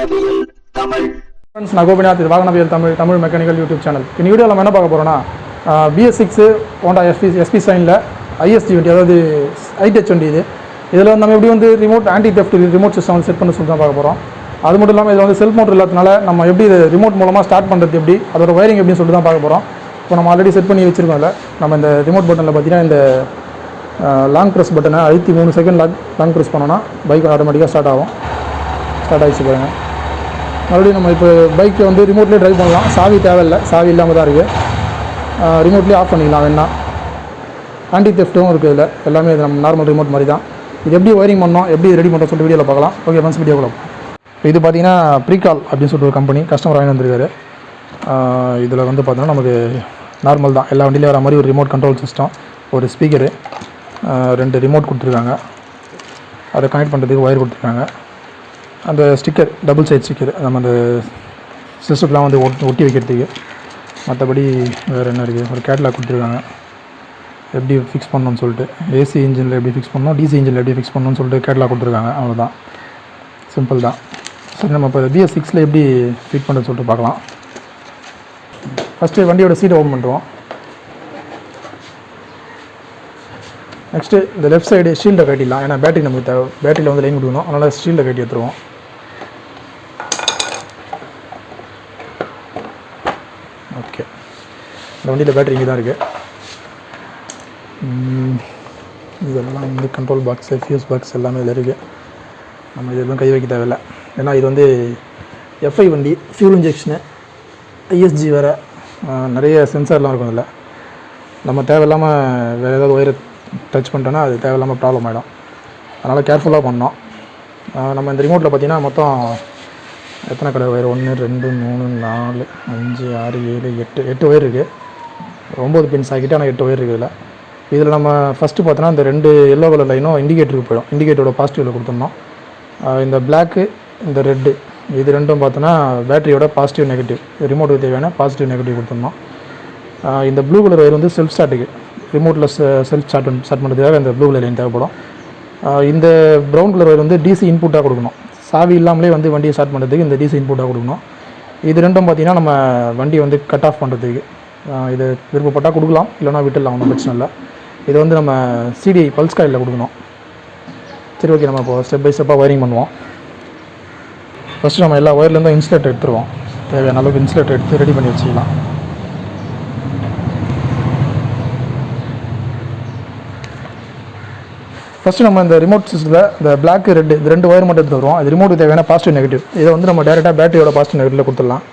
வாகனவியல் Tamil. Friends, நான் கோபிநாத். இது வாகனவியல் Tamil mechanical YouTube channel. இந்த வீடியோவில் நம்ம என்ன பார்க்க போகிறோம்னா, BS6 ஹோண்டா SP சைனில் ISG வண்டி, அதாவது ஐடச் வண்டி. இதில் வந்து நம்ம எப்படி வந்து remote anti theft remote system வந்து செட் பண்ண சொல்லி தான் பார்க்க போகிறோம். அது மட்டும் இல்லாமல் இதில் வந்து செல்ஃப் மோட்டர் இல்லாதனால நம்ம எப்படி இது ரிமோட் மூலமாக ஸ்டார்ட் பண்ணுறது, எப்படி அதோட வயரிங் எப்படின்னு சொல்லிட்டு தான் பார்க்க போகிறோம். இப்போ நம்ம ஆல்ரெடி செட் பண்ணி வச்சுருக்கோம். இல்லை, நம்ம இந்த ரிமோட் பட்டனில் பார்த்தீங்கன்னா இந்த லாங் ப்ரெஸ் பட்டனை அழுத்தி 3 செகண்ட் லாங் ப்ரெஸ் பண்ணோன்னா பைக் ஆட்டோமேட்டிக்காக ஸ்டார்ட் ஆகிடுச்சு பாருங்க. மறுபடியும் நம்ம இப்போ பைக்கை வந்து ரிமோட்லேயே ட்ரைவ் பண்ணலாம். சாவி தேவையில்லை, சாவி இல்லாமல் தான் இருக்குது. ரிமோட்லேயே ஆஃப் பண்ணிக்கலாம் வேணா. ஆன்டி தெஃப்ட்டும் இருக்குது இதில். எல்லாமே இது நம்ம நார்மல் ரிமோட் மாதிரி தான். இது எப்படி ஒயரிங் பண்ணோம், எப்படி ரெடி பண்ணுறோம் சொல்லிட்டு வீடியோவில் பார்க்கலாம். ஓகே ஃப்ரெண்ட்ஸ், வீடியோக்குள்ள இப்போ இது பார்த்தீங்கன்னா ப்ரீகால் அப்படின்னு சொல்லிட்டு ஒரு கம்பெனி கஸ்டமர் வாங்கி வந்திருக்காரு. இதில் வந்து பார்த்தோன்னா நமக்கு நார்மல் தான், எல்லா வண்டியிலும் வர மாதிரி ஒரு ரிமோட் கண்ட்ரோல் சிஸ்டம், ஒரு ஸ்பீக்கரு, 2 ரிமோட் கொடுத்துருக்காங்க. அதை கனெக்ட் பண்ணுறதுக்கு ஒயர் கொடுத்துருக்காங்க. அந்த ஸ்டிக்கர் டபுள் சைட் ஸ்டிக்கர் நம்ம அந்த சிஸ்டத்துலாம் வந்து ஒட்டி வைக்கிறதுக்கு. மற்றபடி வேறு என்ன இருக்குது, ஒரு கேட்லாக் கொடுத்துருக்காங்க எப்படி ஃபிக்ஸ் பண்ணணும்னு சொல்லிட்டு. AC இன்ஜினில் எப்படி ஃபிக்ஸ் பண்ணணும், DC இன்ஜினில் எப்படி ஃபிக்ஸ் பண்ணணும்னு சொல்லிட்டு கேட்லாக் கொடுத்துருக்காங்க. அவ்வளோதான், சிம்பிள் தான். சரி, நம்ம இப்போ BS6 எப்படி ஃபிட் பண்ணுறது சொல்லிட்டு பார்க்கலாம். ஃபஸ்ட்டு வண்டியோட சீட்டை ஓப்பன் பண்ணுறோம். நெக்ஸ்ட்டு இந்த லெஃப்ட் சைடு ஷீல்டை கட்டிடலாம். ஏன்னா பேட்டரி நமக்கு தேவை, பேட்டரியில் வந்து லைன் கொடுக்கணும். அதனால் ஷீல்டை கட்டி எடுத்துருவோம். ஓகே, இந்த வண்டியில் பேட்டரி இங்கே தான் இருக்குது. இதெல்லாம் வந்து கண்ட்ரோல் பாக்ஸு, ஃபியூஸ் பாக்ஸ் எல்லாமே இதில் இருக்குது. நம்ம இது எதுவும் கை வைக்க தேவையில்லை. ஏன்னா இது வந்து FI வண்டி, ஃபியூல் இன்ஜெக்ஷனு, ISG வேறு, நிறைய சென்சார்லாம் இருக்கும் இதில். நம்ம தேவையில்லாமல் வேறு ஏதாவது ஒயரை டச் பண்ணிட்டோன்னா அது தேவையில்லாமல் ப்ராப்ளம் ஆகிடும். அதனால் கேர்ஃபுல்லாக பண்ணோம். நம்ம இந்த ரிமோட்டில் பார்த்திங்கன்னா மொத்தம் எத்தனை கலர் ஒயர், 1 2 3 4 5 6 7 8 ஒயர் இருக்குது. 9 பின்ஸ் ஆகிட்டு, ஆனால் 8 ஒயர் இருக்குது இதில். நம்ம ஃபஸ்ட்டு பார்த்தோன்னா இந்த 2 எல்லோ கலர் லைனும் இண்டிகேட்டருக்கு போயிடும். இண்டிகேட்டரோட பாசிட்டிவில் கொடுத்துருந்தோம். இந்த பிளாக்கு, இந்த ரெட்டு, இது ரெண்டும் பார்த்தோன்னா பேட்டரியோட பாசிட்டிவ் நெகட்டிவ், ரிமோட்டுக்கு தேவையான பாசிட்டிவ் நெகட்டிவ் கொடுத்துருந்தோம். இந்த ப்ளூ கலர் ஒயர் வந்து செல்ஃப் ஸ்டார்ட்டுக்கு, ரிமோட்டில் செல்ஃப் ஸ்டார்ட் பண்ணுறதுக்காக இந்த ப்ளூ கலர் லைன் தேவைப்படும். இந்த ப்ரௌன் கலர் ஒயர் வந்து DC இன்புட்டாக கொடுக்கணும். சாவி இல்லாமலே வந்து வண்டியை ஸ்டார்ட் பண்ணுறதுக்கு இந்த DC இன்புட்டாக கொடுக்கணும். இது ரெண்டும் பார்த்திங்கன்னா நம்ம வண்டியை வந்து கட் ஆஃப் பண்ணுறதுக்கு. இது விருப்பப்பட்டால் கொடுக்கலாம், இல்லைனா விட்டுடலாம், ஒன்றும் பிரச்சனை இல்லை. இது வந்து நம்ம CDI பல்ஸ் காயிலில் கொடுக்கணும். சரி, ஓகே, நம்ம இப்போ ஸ்டெப் பை ஸ்டெப்பாக ஒயரிங் பண்ணுவோம். ஃபஸ்ட்டு நம்ம எல்லா ஒயர்லேருந்தும் இன்சுலேட்டர் எடுத்துருவோம். தேவையான அளவுக்கு இன்சுலேட்டர் எடுத்து ரெடி பண்ணி வச்சுக்கலாம். ஃபஸ்ட்டு நம்ம இந்த ரிமோட் சிஸ்டத்தில் இந்த பிளாக் ரெட் இது 2 ஒயர் மட்டும் எடுத்து வருவோம். இது ரிமோட்டுக்கு தேவையான பாசிட்டிவ் நெகட்டிவ். இதை வந்து நம்ம டேரெக்டாக பேட்டரியோட பாசிட்டிவ் நெகட்டிவில் கொடுத்துடலாம்.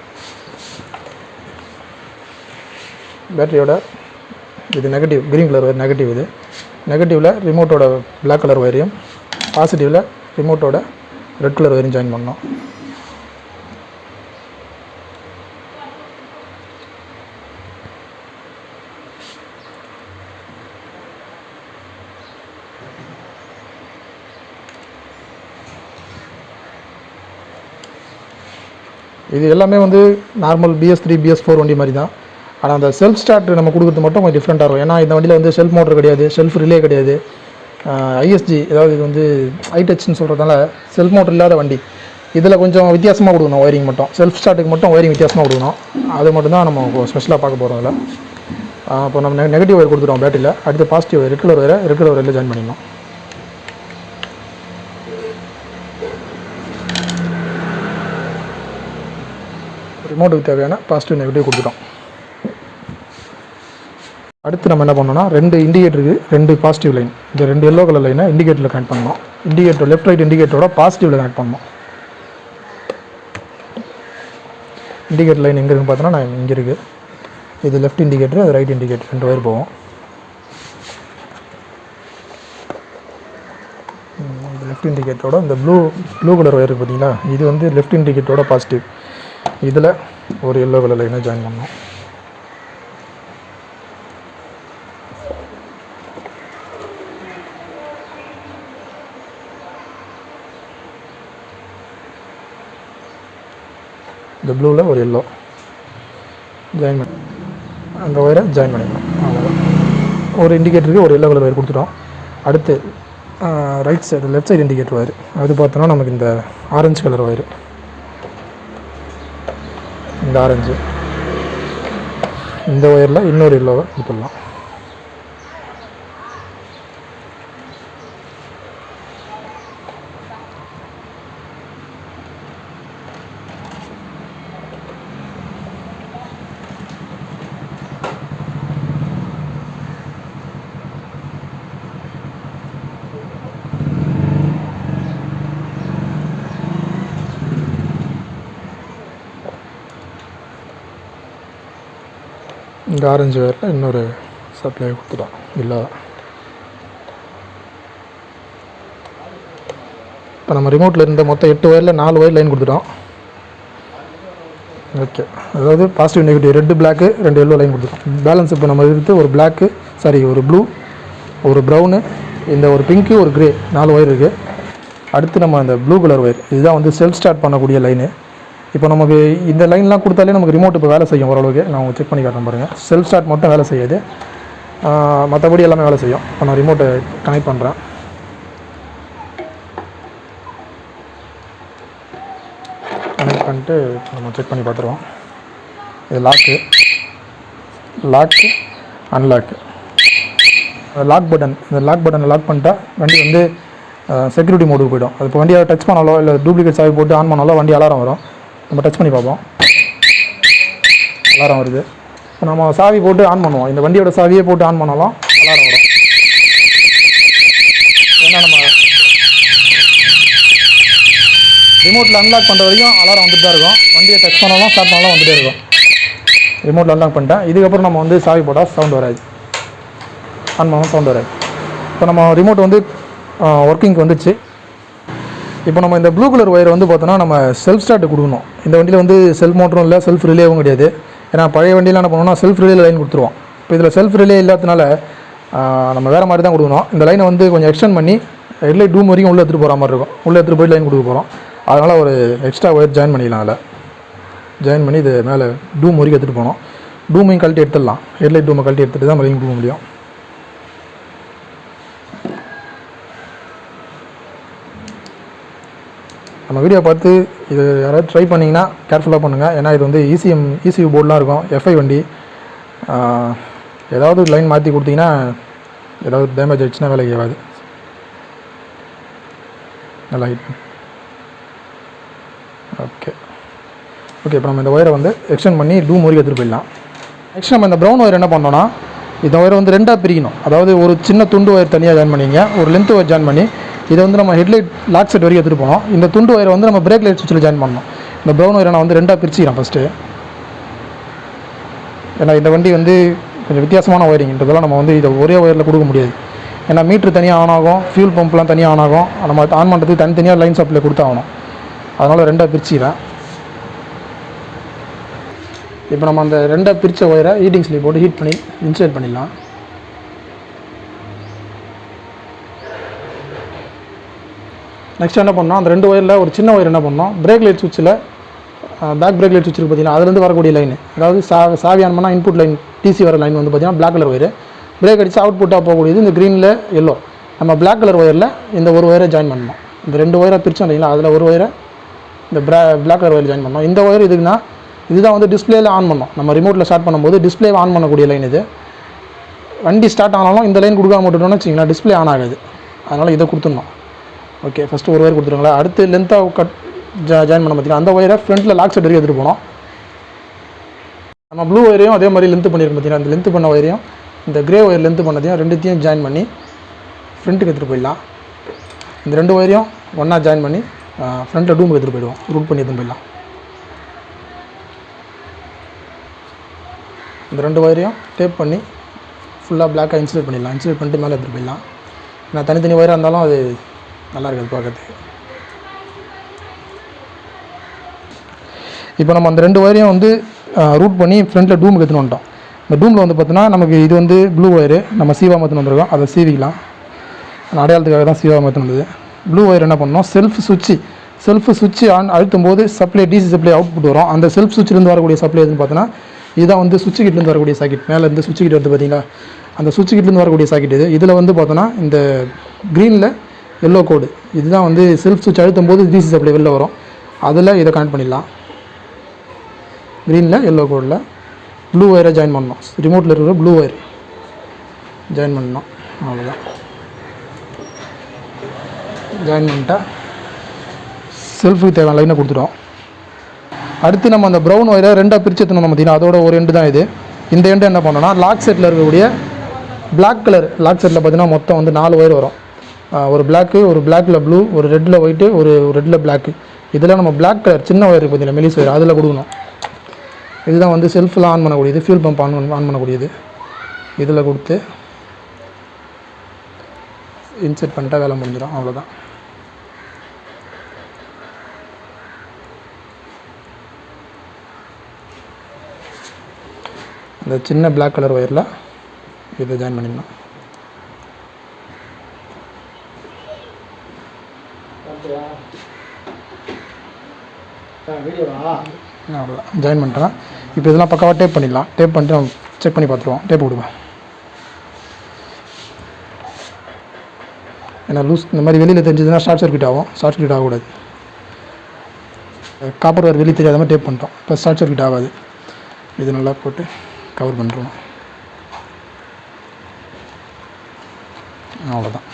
பேட்டரியோட இது negative, green colour wire negative. இது நெகட்டிவில் ரிமோட்டோட பிளாக் கலர் ஒயரையும், பாசிட்டிவில் ரிமோட்டோட ரெட் கலர் ஒயரையும் ஜாயின் பண்ணோம். இது எல்லாமே வந்து நார்மல் BS3 BS4 வண்டி மாதிரி தான். ஆனால் அந்த செல்ஃப் ஸ்டார்ட் நம்ம கொடுக்குறது மட்டும் கொஞ்சம் டிஃப்ரெண்ட்டாக இருக்கும். ஏன்னா இந்த வண்டியில் வந்து செல்ஃப் மோட்டர் கிடையாது, செல்ஃப் ரிலே கிடையாது. ISG, அதாவது இது வந்து ஐடச்னு சொல்கிறதால செல்ஃப் மோட்டர் இல்லாத வண்டி. இதில் கொஞ்சம் வித்தியாசமாக கொடுக்கணும் ஒயரிங் மட்டும். செல்ஃப் ஸ்டார்ட்டுக்கு மட்டும் ஒயரிங் வித்தியாசமாக கொடுக்கணும். அது மட்டும் தான் நம்ம ஸ்பெஷலாக பார்க்க போகிறோம் அதில். இப்போ நம்ம நெகட்டிவ் ஒயர் கொடுத்துருவோம் பேட்டரியில். அடுத்து பாசிட்டிவ் ஒயர், ரெட் கலர் ஒயரில் ஜாயின் பண்ணிடணும். ரிமோட்டுக்கு தேவையான பாசிட்டிவ் நெகட்டிவ் கொடுத்துட்டோம். அடுத்து நம்ம என்ன பண்ணோம்னா 2 இண்டிகேட்டருக்கு 2 பாசிட்டிவ் லைன், இந்த 2 எல்லோ கலர் லைனை இண்டிகேட்டரில் கனெக்ட் பண்ணோம். இண்டிகேட்டர் லெஃப்ட் ரைட் இண்டிகேட்டரோட பாசிட்டிவில் கனெக்ட் பண்ணோம். இண்டிகேட்டர் லைன் எங்கே இருக்குன்னு பார்த்தோன்னா நான் இங்கே இருக்குது. இது லெஃப்ட் இண்டிகேட்டர், அது ரைட் இண்டிகேட்டர், 2 ஒயர் போவோம். லெஃப்ட் இண்டிகேட்டரோட இந்த ப்ளூ கலர் ஒயர் இருக்குது பார்த்தீங்களா, இது வந்து லெஃப்ட் இண்டிகேட்டரோட பாசிட்டிவ். இதில் ஒரு எல்லோ கலர் லைனை ஜாயின் பண்ணோம். இந்த ப்ளூவில் ஒரு எல்லோ ஜாயின் பண்ணி அந்த ஒயரை ஜாயின் பண்ணிடணும். அவ்வளோதான். ஒரு இண்டிகேட்டருக்கு ஒரு எல்லோ கலர் ஒயர் கொடுத்துட்டோம். அடுத்து right side left side indicator wire, அது பார்த்தோன்னா நமக்கு இந்த ஆரஞ்சு கலர் ஒயர், இந்த ஆரஞ்சு, இந்த ஒயரில் இன்னொரு எல்லோவை கொடுத்துடலாம். இந்த ஆரஞ்சு ஒயரில் இன்னொரு சப்ளை கொடுத்துட்டோம். இல்லை இப்போ நம்ம ரிமோட்டில் இருந்த மொத்தம் 8 ஒயரில் 4 ஒயர் லைன் கொடுத்துட்டோம். ஓகே, அதாவது positive negative red block 2 yellow line கொடுத்துட்டோம். பேலன்ஸ் இப்போ நம்ம எடுத்து ஒரு பிளாக்கு ஒரு ப்ளூ, ஒரு ப்ரௌனு, இந்த ஒரு பிங்க்கு, ஒரு க்ரே 4 ஒயர் இருக்குது. அடுத்து நம்ம அந்த ப்ளூ கலர் ஒயர், இதுதான் வந்து செல்ஃப் ஸ்டார்ட் பண்ணக்கூடிய லைனு. இப்போ நமக்கு இந்த லைன்லாம் கொடுத்தாலே நமக்கு ரிமோட் இப்போ வேலை செய்யும் ஓரளவுக்கு. நான் உங்களுக்கு செக் பண்ணி காட்டுறேன் பாருங்கள். செல்ஃப் ஸ்டார்ட் மட்டும் வேலை செய்யாது, மற்றபடி எல்லாமே வேலை செய்யும். இப்போ நான் ரிமோட்டை கனெக்ட் பண்ணுறேன். கனெக்ட் பண்ணிட்டு நம்ம செக் பண்ணி பார்த்துருவோம். இது லாக்கு அன்லாக்கு, லாக் பட்டன். இந்த லாக் பட்டனை லாக் பண்ணிட்டா வண்டி வந்து செக்யூரிட்டி மோடுக்கு போய்டும். அது இப்போ வண்டியை டச் பண்ணாலோ இல்லை டூப்ளிகேட் சாவி போட்டு ஆன் பண்ணாலோ வண்டி அலாரம் வரும். நம்ம டச் பண்ணி பார்ப்போம், அலாரம் வருது. இப்போ நம்ம சாவி போட்டு ஆன் பண்ணுவோம், இந்த வண்டியோட சாவியே போட்டு ஆன் பண்ணாலும் அலாரம் வரும். ஏன்னா நம்ம ரிமோட்டில் அன்லாக் பண்ணுற வரைக்கும் அலாரம் வந்துட்டு தான் இருக்கும். வண்டியை டச் பண்ணாலும் ஸ்டார்ட் பண்ணாலும் வந்துகிட்டே இருக்கும். ரிமோட்டில் அன்லாக் பண்ணிட்டேன். இதுக்கப்புறம் நம்ம வந்து சாவி போட்டால் சவுண்ட் வராது, ஆன் பண்ணாலும் சவுண்ட் வராது. இப்போ நம்ம ரிமோட் வந்து ஒர்க்கிங்க்கு வந்துச்சு. இப்போ நம்ம இந்த ப்ளூ கலர் ஒயரை வந்து பார்த்தோன்னா நம்ம செல்ஃப் ஸ்டார்ட்டு கொடுக்கணும். இந்த வண்டியில் வந்து செல்ஃப் மோட்டரும் இல்லை, செல்ஃப் ரிலேவும் கிடையாது. ஏன்னா பழைய வண்டியில் என்ன பண்ணணும்னா செல்ஃப் ரிலே லைன் கொடுத்துருவோம். இப்போ இதில் செல்ஃப் ரிலே இல்லாததுனால நம்ம வேறு மாதிரி தான் கொடுக்கணும். இந்த லைனை வந்து கொஞ்சம் எக்ஸ்டெண்ட் பண்ணி ஹெட்லைட் டூம் வரைக்கும் உள்ளே எடுத்துகிட்டு போகிற மாதிரி இருக்கும். உள்ளே எடுத்துகிட்டு போய் லைன் கொடுக்க போகிறோம். அதனால் ஒரு எக்ஸ்ட்ரா ஒயர் ஜாயின் பண்ணிக்கலாம். அதில் ஜாயின் பண்ணி இது மேலே டூம் வரைக்கும் எடுத்துகிட்டு போனோம். டூமையும் கழட்டி எடுத்துடலாம். ஹெட்லைட் டூமை கழட்டி எடுத்துகிட்டு தான் லைன் கொடுக்க முடியும். நம்ம வீடியோ பார்த்து இது யாராவது ட்ரை பண்ணிங்கன்னா கேர்ஃபுல்லாக பண்ணுங்கள். ஏன்னா இது வந்து ECU போர்டெலாம் இருக்கும். FI வண்டி, ஏதாவது லைன் மாற்றி கொடுத்தீங்கன்னா ஏதாவது டேமேஜ் ஆகிடுச்சுன்னா வேலைக்கு ஆகாது. நல்லா ஹிட். ஓகே, இப்போ நம்ம இந்த ஒயரை வந்து எக்ஸ்டெண்ட் பண்ணி டூம் வரைக்கும் எடுத்துகிட்டு போயிடலாம். நெக்ஸ்ட் நம்ம இந்த ப்ரௌன் ஒயர் என்ன பண்ணோன்னா, இந்த ஒயரை வந்து 2ஆக பிரிக்கணும். அதாவது ஒரு சின்ன துண்டு ஒயர் தனியாக ஜாயின் பண்ணிங்க, ஒரு லென்த் ஒயர் ஜாயின் பண்ணி இதை வந்து நம்ம ஹெட்லைட் லாக் செட் வரைக்கும் எடுத்துகிட்டு போனோம். இந்த துண்டு ஒயரை வந்து நம்ம பிரேக் லைட் சுவிட்சில் ஜாயின் பண்ணணும். இந்த ப்ரௌன் ஒயரை நான் வந்து 2ஆக பிரிச்சுக்கிறேன் ஃபஸ்ட்டு. ஏன்னா இந்த வண்டி வந்து கொஞ்சம் வித்தியாசமான ஒயரிங்ன்றதெல்லாம் நம்ம வந்து இதை ஒரே ஒயரில் கொடுக்க முடியாது. ஏன்னா மீட்ரு தனியாக ஆன் ஆகும், ஃபியூல் பம்ப்லாம் தனியாக ஆன் ஆகும். நம்ம ஆன் பண்ணுறதுக்கு தனித்தனியாக லைன் சப்ளை கொடுத்தாகணும். அதனால் 2ஆக பிரிச்சுக்கிறேன். இப்போ நம்ம அந்த 2ஆக பிரித்த ஒயரை ஹீட்டிங் ஸ்லீவ் போட்டு ஹீட் பண்ணி இன்சுலேட் பண்ணிடலாம். நெக்ஸ்ட் என்ன பண்ணோம், அந்த 2 ஒயரில் ஒரு சின்ன ஒயர் என்ன பண்ணோம், பிரேக் லைட் சுவிட்சில் பேக் பிரேக் லைட் சுவிட்ச் பார்த்தீங்கன்னா அதுலேருந்து வரக்கூடிய லைன், அதாவது சாவி ஆன் பண்ணால் இன்புட் லைன் டிசி வர லைன் வந்து பார்த்தீங்கன்னா பிளாக் கலர் ஒயர். பிரேக் அடித்து அவுட்புட்டாக போகக்கூடியது இந்த க்ரீனில் எல்லோ. நம்ம பிளாக் கலர் ஒயரில் இந்த ஒரு ஒயரை ஜாயின் பண்ணணும். இந்த 2 ஒயரை பிரித்தோம் இல்லைங்களா, அதில் ஒரு ஒயரை இந்த பிளாக் கலர் ஒயர் ஜாயின் பண்ணோம். இந்த ஒயர் இதுக்குன்னா இதுதான் வந்து டிஸ்பிளேயில் ஆன் பண்ணோம். நம்ம ரிமோட்டில் ஸ்டார்ட் பண்ணும்போது டிஸ்பிளே ஆன் பண்ணக்கூடிய லைன் இது. வண்டி ஸ்டார்ட் ஆனாலும் இந்த லைன் கொடுக்காம விட்டுட்டோம்னு வச்சிங்களா டிஸ்பிளே ஆன் ஆகாது. அதனால் இதை கொடுத்துடணும். ஓகே, ஃபஸ்ட்டு ஒரு ஒயர் கொடுத்துருங்களா. அடுத்து லென்த்தாக ஜாயின் பண்ண பார்த்தீங்கன்னா அந்த ஒயரை ஃப்ரண்ட்டில் லாக் செட் வரைக்கும் எடுத்துகிட்டு போனோம். நம்ம ப்ளூ ஒயரையும் அதே மாதிரி லென்த் பண்ணியிருக்கோம் பார்த்தீங்கன்னா, அந்த லென்த் பண்ண ஒயரையும் இந்த கிரே ஒயர் லென்த் பண்ணதையும் ரெண்டுத்தையும் ஜாயின் பண்ணி ஃப்ரண்ட்டுக்கு எடுத்துகிட்டு போயிடலாம். இந்த 2 ஒயரையும் ஒன்றா ஜாயின் பண்ணி ஃப்ரண்ட்டில் டூமுக்கு எடுத்துகிட்டு போயிடுவோம். ரூட் பண்ணி எடுத்துகிட்டு போயிடலாம். இந்த 2 ஒயரையும் டேப் பண்ணி ஃபுல்லாக பிளாக்காக இன்சுலேட் பண்ணிடலாம். இன்சுலேட் பண்ணிட்டு மேலே எடுத்துகிட்டு போயிடலாம். நான் தனித்தனி ஒயராக இருந்தாலும் அது நல்லா இருக்குது பார்க்கறதுக்கு. இப்போ நம்ம அந்த 2 ஒயரையும் வந்து ரூட் பண்ணி ஃப்ரண்ட்டில் டூமுக்கு எடுத்துன்னு வந்துட்டோம். இந்த டூமில் வந்து பார்த்தோன்னா நமக்கு இது வந்து ப்ளூ ஒயரு நம்ம சீவா மாற்றின்னு வந்துருக்கோம். அதை சீவிக்கலாம். அந்த அடையாளத்துக்காக தான் சீவா மாற்றின்னு வந்தது. ப்ளூ ஒயர் என்ன பண்ணோம், செல்ஃப் சுவிட்ச் ஆன் அழுத்தும் போது சப்ளை டிசி சப்ளை அவுட்புட் வரும். அந்த செல்ஃப் சுவிட்சிலேருந்து வரக்கூடிய சப்ளை எதுன்னு பார்த்தோன்னா இதுதான் வந்து சுவிட்ச் கிட்லேருந்து வரக்கூடிய சாக்கெட். மேலே இருந்து சுவிட்ச் கிட் வந்து பார்த்தீங்களா, அந்த சுவிட்ச் கிட்லேருந்து வரக்கூடிய சாக்கெட் இது. இதில் வந்து பார்த்தோன்னா இந்த க்ரீனில் எல்லோ கோடு இதுதான் வந்து செல்ஃப் சுவிட்ச் அழுத்தும் போது டிசி சப்ளை வெளில வரும். அதில் இதை கனெக்ட் பண்ணிடலாம். க்ரீனில் எல்லோ கோடில் ப்ளூ ஒயரை ஜாயின் பண்ணணும். ரிமோட்டில் இருக்கிற ப்ளூ ஒயர் ஜாயின் பண்ணணும். அவ்வளோதான். ஜாயின் பண்ணிட்டா செல்ஃபுக்கு தேவையான லைனை கொடுத்துட்டோம். அடுத்து நம்ம அந்த ப்ரௌன் ஒயரை ரெண்டாக பிரித்து எடுத்துணும். பார்த்தீங்கன்னா அதோட ஒரு எண்டு தான் இது. இந்த எண்டு என்ன பண்ணோன்னா லாக் செட்டில் இருக்கக்கூடிய பிளாக் கலர் லாக் செட்டில் பார்த்தீங்கன்னா மொத்தம் வந்து 4 ஒயர் வரும். ஒரு பிளாக்கு, ஒரு பிளாக்கில் ப்ளூ, ஒரு ரெட்டில் ஒயிட்டு, ஒரு ரெட்டில் பிளாக்கு. இதில் நம்ம பிளாக் கலர் சின்ன ஒயர் பார்த்தீங்கன்னா மெலிஸ் ஒயர் அதில் கொடுக்கணும். இதுதான் வந்து செல்ஃபில் ஆன் பண்ணக்கூடியது, ஃபியூல் பம்ப் ஆன் பண்ணக்கூடியது. இதில் கொடுத்து இன்செர்ட் பண்ணிட்டா வேலை முடிஞ்சிடும். அவ்வளோதான். இந்த சின்ன பிளாக் கலர் ஒயரில் இதை ஜாயின் பண்ணிடணும். அவ்வளோதான். ஜாயின் பண்ணிட்டேன். இப்போ இதெல்லாம் பக்காவாக டேப் பண்ணிடலாம். டேப் பண்ணிட்டு நம்ம செக் பண்ணி பார்த்துருவோம். டேப் விடுவேன். ஏன்னா லூஸ் இந்த மாதிரி வெளியில் தெரிஞ்சதுன்னா ஷார்ட் சர்க்யூட் ஆகும். ஷார்ட் சர்க்யூட் ஆகக்கூடாது. காப்பர் ஒயர் வெளியே தெரியாத மாதிரி டேப் பண்ணிட்டோம். இப்போ ஷார்ட் சர்க்யூட் ஆகாது. இது நல்லா போட்டு கவர் பண்ணுறோம். அவ்வளோதான்.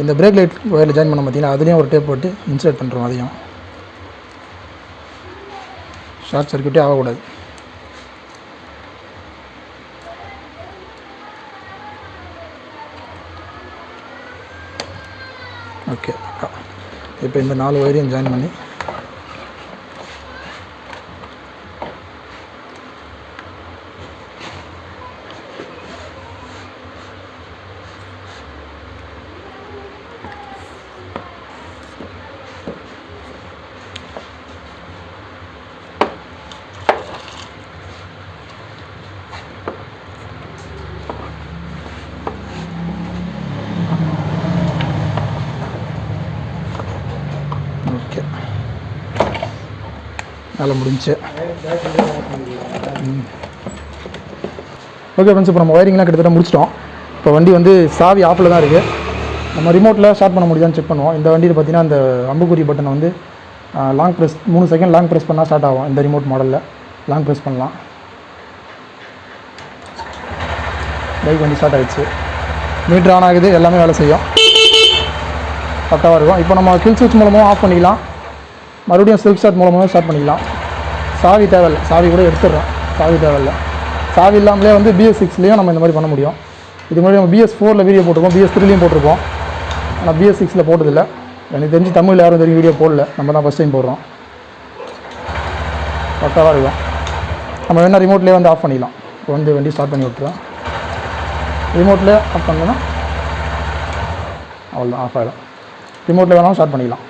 இந்த பிரேக் லைட் ஒயரில் ஜாயின் பண்ண பார்த்தீங்கன்னா அதுலேயும் ஒரு டேப் போட்டு இன்சர்ட் பண்ணுறோம். அதையும் ஷார்ட் சர்க்யூட்டே ஆகக்கூடாது. ஓகே. இப்போ இந்த 4 ஒயரையும் ஜாயின் பண்ணி வேலை முடிஞ்சு. ஓகே ஃப்ரெண்ட்ஸ், இப்போ நம்ம ஒயரிங்லாம் கிட்டத்தட்ட முடிச்சிட்டோம். இப்போ வண்டி வந்து சாவி ஆஃபில் தான் இருக்குது. நம்ம ரிமோட்டில் ஸ்டார்ட் பண்ண முடியுதான்னு செக் பண்ணுவோம். இந்த வண்டியில் பார்த்தீங்கன்னா அந்த அம்புக்குறி பட்டனை வந்து long press 3 second long press பண்ணால் ஸ்டார்ட் ஆகும். இந்த ரிமோட் மாடலில் லாங் ப்ரெஸ் பண்ணலாம். பைக் வண்டி ஸ்டார்ட் ஆகிடுச்சு. மீட்ரு ஆன் ஆகுது. எல்லாமே வேலை செய்யும். பக்காவாக இருக்கும். இப்போ நம்ம கில் ஸ்விட்ச் மூலமாக ஆஃப் பண்ணிக்கலாம். மறுபடியும் செல்ஃப் ஸ்டார்ட் மூலமாக ஸ்டார்ட் பண்ணிக்கலாம். சாவி தேவையில்லை. சாவி கூட எடுத்துடுறோம். சாவி தேவையில்லை. சாவி இல்லாமலே வந்து BS6லேயும் நம்ம இந்த மாதிரி பண்ண முடியும். இது மாதிரி நம்ம BS4ல் வீடியோ போட்டிருக்கோம். BS3லையும் போட்டிருக்கோம். ஆனால் BS6ல் போட்டதில்லை. எனக்கு தெரிஞ்சு தமிழில் யாரும் தெரியும் வீடியோ போடல. நம்ம தான் ஃபஸ்ட் டைம் போடுறோம். பக்காவாக இருக்கும். நம்ம வேணால் ரிமோட்லேயே வந்து ஆஃப் பண்ணிக்கலாம். இப்போ வந்து வண்டி ஸ்டார்ட் பண்ணி விட்டுறோம். ரிமோட்லேயே ஆஃப் பண்ணோன்னா அவ்வளோதான், ஆஃப் ஆகிடும். ரிமோட்டில் வேணாலும் ஸ்டார்ட் பண்ணிக்கலாம்.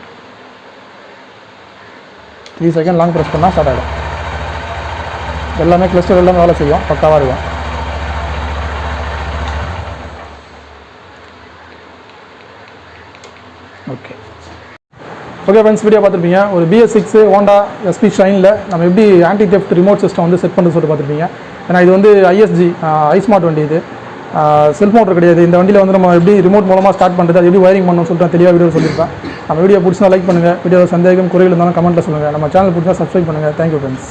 3 செகண்ட் லாங் ப்ரெஸ் பண்ணால் ஸ்டார்ட் ஆகிடும். எல்லாமே கிளஸ்டர் எல்லாமே வேலை செய்யும். பக்காவாக இருக்கும். ஓகே ஃப்ரெண்ட்ஸ், வீடியோ பார்த்துருப்பீங்க. ஒரு BS6 ஹோண்டா SP ஷைனில் நம்ம எப்படி ஆன்டி தெஃப்ட் ரிமோட் சிஸ்டம் வந்து செட் பண்ணுறது சொல்லிட்டு பார்த்துருப்பீங்க. ஏன்னா இது வந்து ISG ஐஸ்மார்ட் வண்டி. இது செல்ஃப் மோட்டர் கிடையாது. இந்த வண்டியில் வந்து நம்ம எப்படி ரிமோட் மூலமாக ஸ்டார்ட் பண்ணுறது, அது எப்படி வயரிங் பண்ணணும்னு சொல்லிட்டு தெளிவாக வீடியோ சொல்லியிருப்பேன். நம்ம வீடியோ பிடிச்சா லைக் பண்ணுங்கள். வீடியோவில் சந்தேகம் குறைகள் இருந்தாலும் கமெண்ட்டில் சொல்லுங்கள். நம்ம சேனல் பிடிச்சா சப்ஸ்கிரைப் பண்ணுங்கள். Thank you friends.